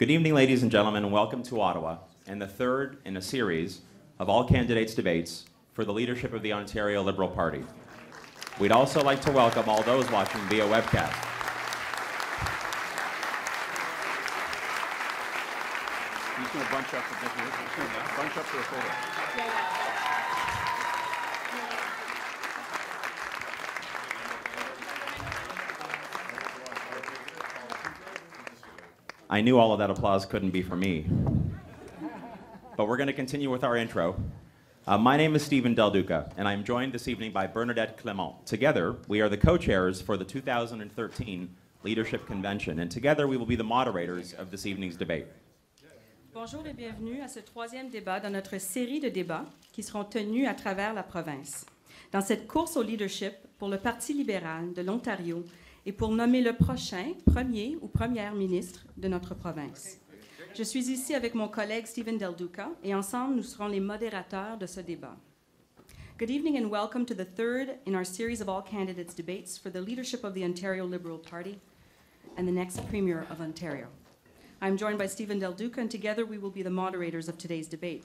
Good evening, ladies and gentlemen, and welcome to Ottawa, and the third in a series of all candidates debates for the leadership of the Ontario Liberal Party. We'd also like to welcome all those watching via webcast. He's going to bunch up for a photo. I knew all of that applause couldn't be for me. But we're going to continue with our intro. My name is Stephen Del Duca, and I'm joined this evening by Bernadette Clement. Together, we are the co-chairs for the 2013 Leadership Convention, and together we will be the moderators of this evening's debate. Bonjour et bienvenue à ce troisième débat dans notre série de débats qui seront tenus à travers la province. Dans cette course au leadership pour le Parti libéral de l'Ontario et pour nommer le prochain premier ou première ministre de notre province. Je suis ici avec mon collègue Stephen Del Duca et ensemble nous serons les modérateurs de ce débat. Good evening and welcome to the third in our series of all candidates debates for the leadership of the Ontario Liberal Party and the next Premier of Ontario. I'm joined by Stephen Del Duca, and together we will be the moderators of today's debate.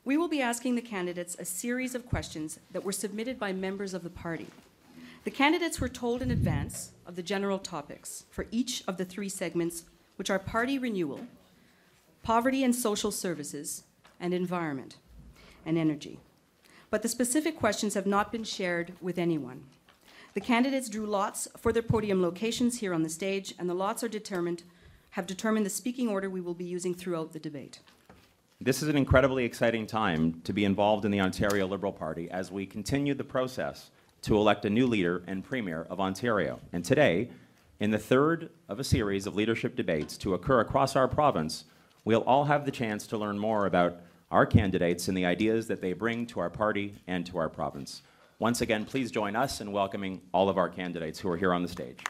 We will be asking the candidates a series of questions that were submitted by members of the party. The candidates were told in advance of the general topics for each of the three segments, which are party renewal, poverty and social services, and environment and energy. But the specific questions have not been shared with anyone. The candidates drew lots for their podium locations here on the stage, and the lots have determined the speaking order we will be using throughout the debate. This is an incredibly exciting time to be involved in the Ontario Liberal Party as we continue the process to elect a new leader and premier of Ontario. And today, in the third of a series of leadership debates to occur across our province, we'll all have the chance to learn more about our candidates and the ideas that they bring to our party and to our province. Once again, please join us in welcoming all of our candidates who are here on the stage.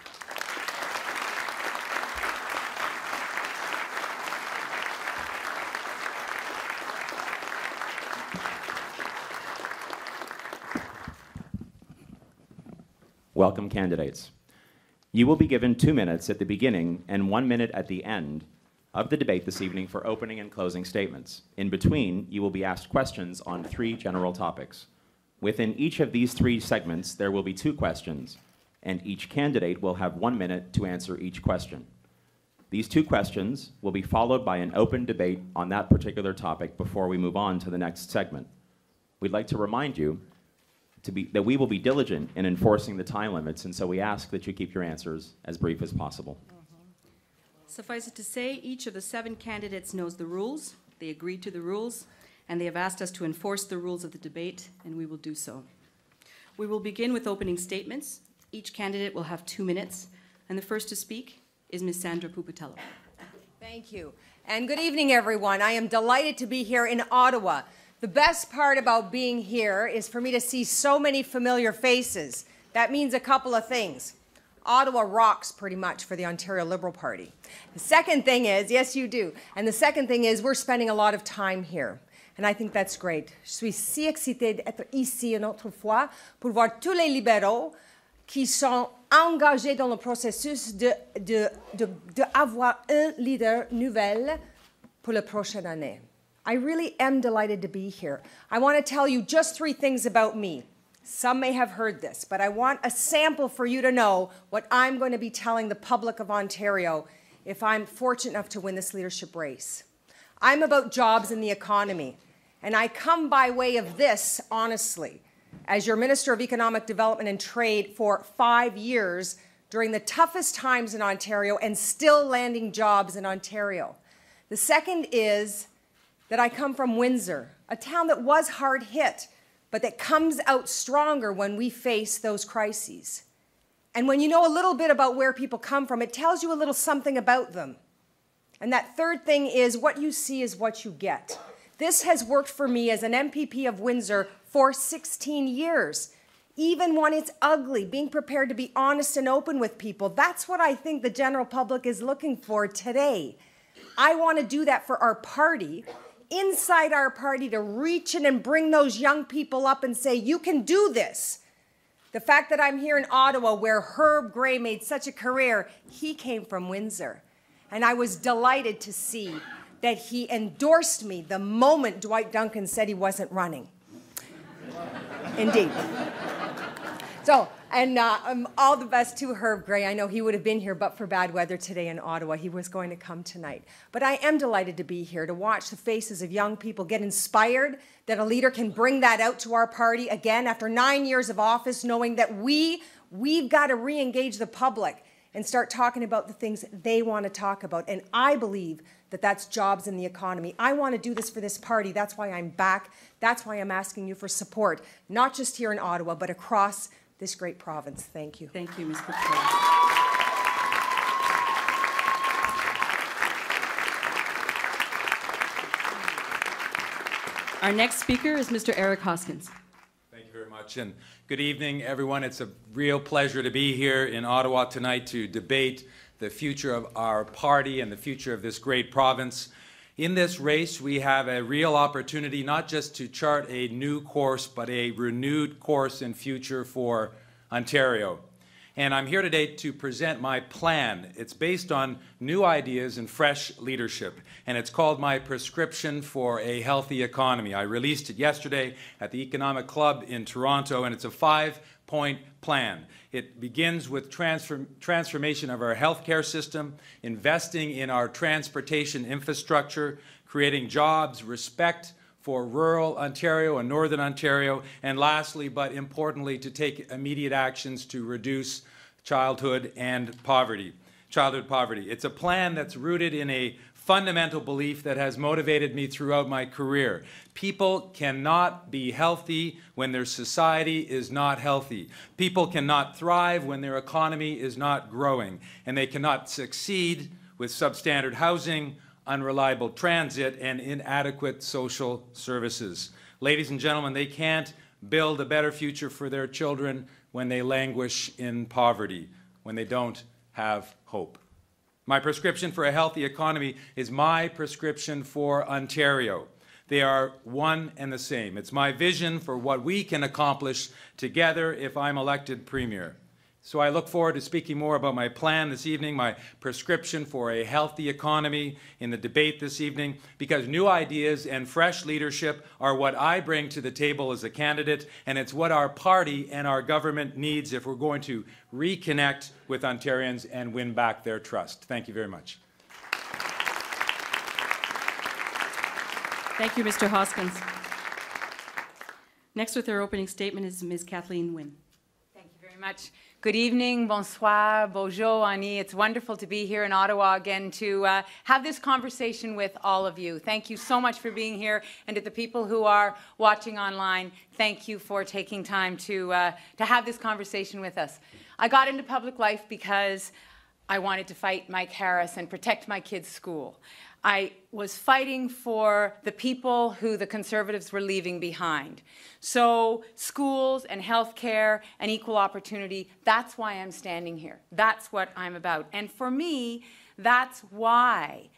Welcome, candidates. You will be given 2 minutes at the beginning and 1 minute at the end of the debate this evening for opening and closing statements. In between, you will be asked questions on 3 general topics. Within each of these 3 segments, there will be 2 questions, and each candidate will have 1 minute to answer each question. These 2 questions will be followed by an open debate on that particular topic before we move on to the next segment. We'd like to remind you that we will be diligent in enforcing the time limits, and so we ask that you keep your answers as brief as possible. Suffice it to say, each of the 7 candidates knows the rules, they agreed to the rules, and they have asked us to enforce the rules of the debate, and we will do so. We will begin with opening statements. Each candidate will have 2 minutes, and the first to speak is Ms. Sandra Pupatello. Thank you, and good evening, everyone. I am delighted to be here in Ottawa. The best part about being here is for me to see so many familiar faces. That means a couple of things. Ottawa rocks pretty much for the Ontario Liberal Party. The second thing is, yes you do, and the second thing is we're spending a lot of time here. And I think that's great. Je suis si excitée d'être ici une autre fois pour voir tous les libéraux qui sont engagés dans le processus d'avoir un leader nouvel pour la prochaine année. I really am delighted to be here. I want to tell you just 3 things about me. Some may have heard this, but I want a sample for you to know what I'm going to be telling the public of Ontario if I'm fortunate enough to win this leadership race. I'm about jobs in the economy, and I come by way of this, honestly, as your Minister of Economic Development and Trade for 5 years during the toughest times in Ontario and still landing jobs in Ontario. The second is that I come from Windsor, a town that was hard hit, but that comes out stronger when we face those crises. And when you know a little bit about where people come from, it tells you a little something about them. And that third thing is what you see is what you get. This has worked for me as an MPP of Windsor for 16 years. Even when it's ugly, being prepared to be honest and open with people, that's what I think the general public is looking for today. I want to do that for our party, inside our party, to reach in and bring those young people up and say, you can do this. The fact that I'm here in Ottawa, where Herb Gray made such a career, he came from Windsor. And I was delighted to see that he endorsed me the moment Dwight Duncan said he wasn't running. Indeed. So, and all the best to Herb Gray. I know he would have been here, but for bad weather today in Ottawa. He was going to come tonight. But I am delighted to be here to watch the faces of young people get inspired that a leader can bring that out to our party again after 9 years of office, knowing that we've got to re-engage the public and start talking about the things they want to talk about. And I believe that that's jobs in the economy. I want to do this for this party. That's why I'm back. That's why I'm asking you for support, not just here in Ottawa, but across this great province. Thank you. Thank you, Ms. Cook. Our next speaker is Mr. Eric Hoskins. Thank you very much, and good evening, everyone. It's a real pleasure to be here in Ottawa tonight to debate the future of our party and the future of this great province. In this race, we have a real opportunity not just to chart a new course, but a renewed course and future for Ontario. And I'm here today to present my plan. It's based on new ideas and fresh leadership, and it's called My Prescription for a Healthy Economy. I released it yesterday at the Economic Club in Toronto, and it's a 5-point plan. It begins with transformation of our healthcare system, investing in our transportation infrastructure, creating jobs, respect for rural Ontario and Northern Ontario, and lastly, but importantly, to take immediate actions to reduce childhood poverty. It's a plan that's rooted in a fundamental belief that has motivated me throughout my career. People cannot be healthy when their society is not healthy. People cannot thrive when their economy is not growing. And they cannot succeed with substandard housing, unreliable transit, and inadequate social services. Ladies and gentlemen, they can't build a better future for their children when they languish in poverty, when they don't have hope. My prescription for a healthy economy is my prescription for Ontario. They are one and the same. It's my vision for what we can accomplish together if I'm elected Premier. So I look forward to speaking more about my plan this evening, my prescription for a healthy economy in the debate this evening, because new ideas and fresh leadership are what I bring to the table as a candidate, and it's what our party and our government needs if we're going to reconnect with Ontarians and win back their trust. Thank you very much. Thank you, Mr. Hoskins. Next with her opening statement is Ms. Kathleen Wynne. Thank you very much. Good evening, bonsoir, bonjour, Annie. It's wonderful to be here in Ottawa again to have this conversation with all of you. Thank you so much for being here, and to the people who are watching online, thank you for taking time to have this conversation with us. I got into public life because I wanted to fight Mike Harris and protect my kids' school. I was fighting for the people who the Conservatives were leaving behind. So schools and healthcare and equal opportunity, that's why I'm standing here. That's what I'm about. And for me, that why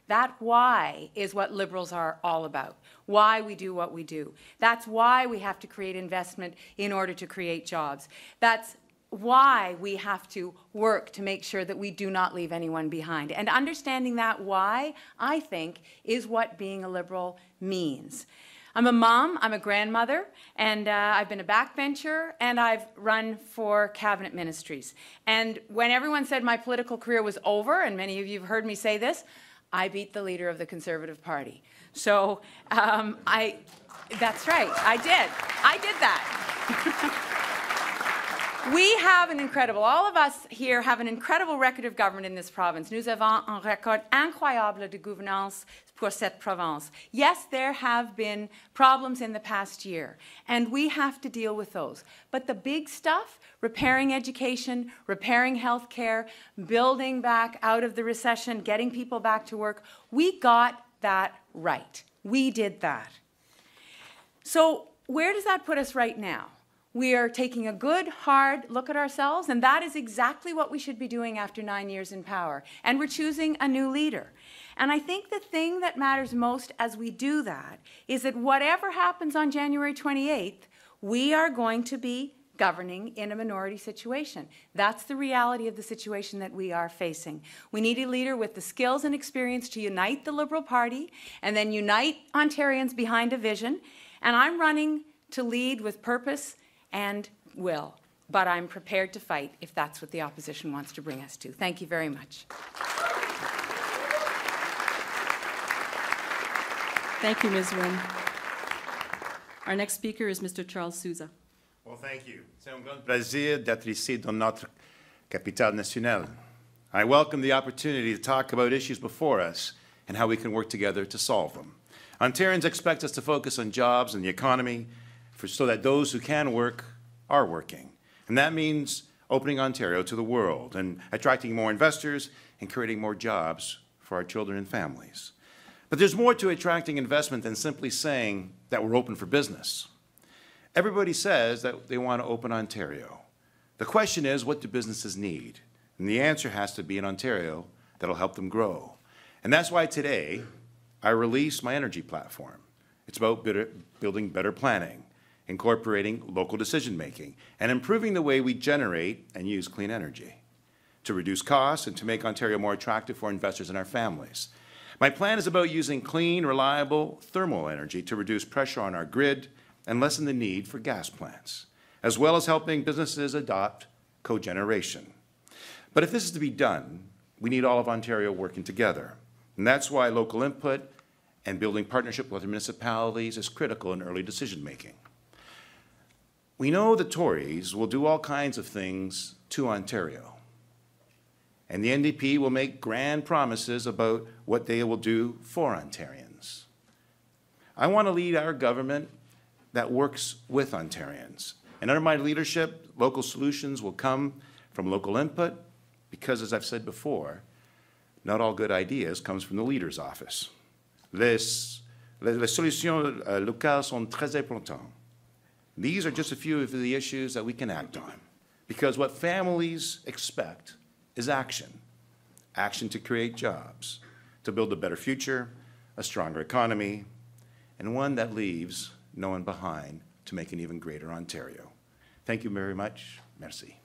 is what Liberals are all about, why we do what we do. That's why we have to create investment in order to create jobs. That's why we have to work to make sure that we do not leave anyone behind. And understanding that why, I think, is what being a Liberal means. I'm a mom, I'm a grandmother, and I've been a backbencher, and I've run for cabinet ministries. And when everyone said my political career was over, and many of you have heard me say this, I beat the leader of the Conservative Party. So that's right, I did that. We have an incredible, all of us here have an incredible record of government in this province. Nous avons un record incroyable de gouvernance pour cette province. Yes, there have been problems in the past year, and we have to deal with those. But the big stuff, repairing education, repairing health care, building back out of the recession, getting people back to work, we got that right. We did that. So where does that put us right now? We are taking a good, hard look at ourselves, and that is exactly what we should be doing after 9 years in power. And we're choosing a new leader. And I think the thing that matters most as we do that is that whatever happens on January 28th, we are going to be governing in a minority situation. That's the reality of the situation that we are facing. We need a leader with the skills and experience to unite the Liberal Party and then unite Ontarians behind a vision. And I'm running to lead with purpose and will. But I'm prepared to fight if that's what the opposition wants to bring us to. Thank you very much. Thank you, Ms. Wynne. Our next speaker is Mr. Charles Souza. Well, thank you. C'est un grand plaisir d'être ici dans notre capitale nationale. I welcome the opportunity to talk about issues before us and how we can work together to solve them. Ontarians expect us to focus on jobs and the economy so that those who can work are working. And that means opening Ontario to the world and attracting more investors and creating more jobs for our children and families. But there's more to attracting investment than simply saying that we're open for business. Everybody says that they want to open Ontario. The question is, what do businesses need? And the answer has to be an Ontario that'll help them grow. And that's why today I released my energy platform. It's about building better planning, incorporating local decision-making, and improving the way we generate and use clean energy to reduce costs and to make Ontario more attractive for investors and our families. My plan is about using clean, reliable thermal energy to reduce pressure on our grid and lessen the need for gas plants, as well as helping businesses adopt cogeneration. But if this is to be done, we need all of Ontario working together. And that's why local input and building partnership with municipalities is critical in early decision-making. We know the Tories will do all kinds of things to Ontario. And the NDP will make grand promises about what they will do for Ontarians. I want to lead our government that works with Ontarians. And under my leadership, local solutions will come from local input because, as I've said before, not all good ideas comes from the leader's office. Les solutions locales sont très importantes. These are just a few of the issues that we can act on, because what families expect is action. Action to create jobs, to build a better future, a stronger economy, and one that leaves no one behind to make an even greater Ontario. Thank you very much. Merci.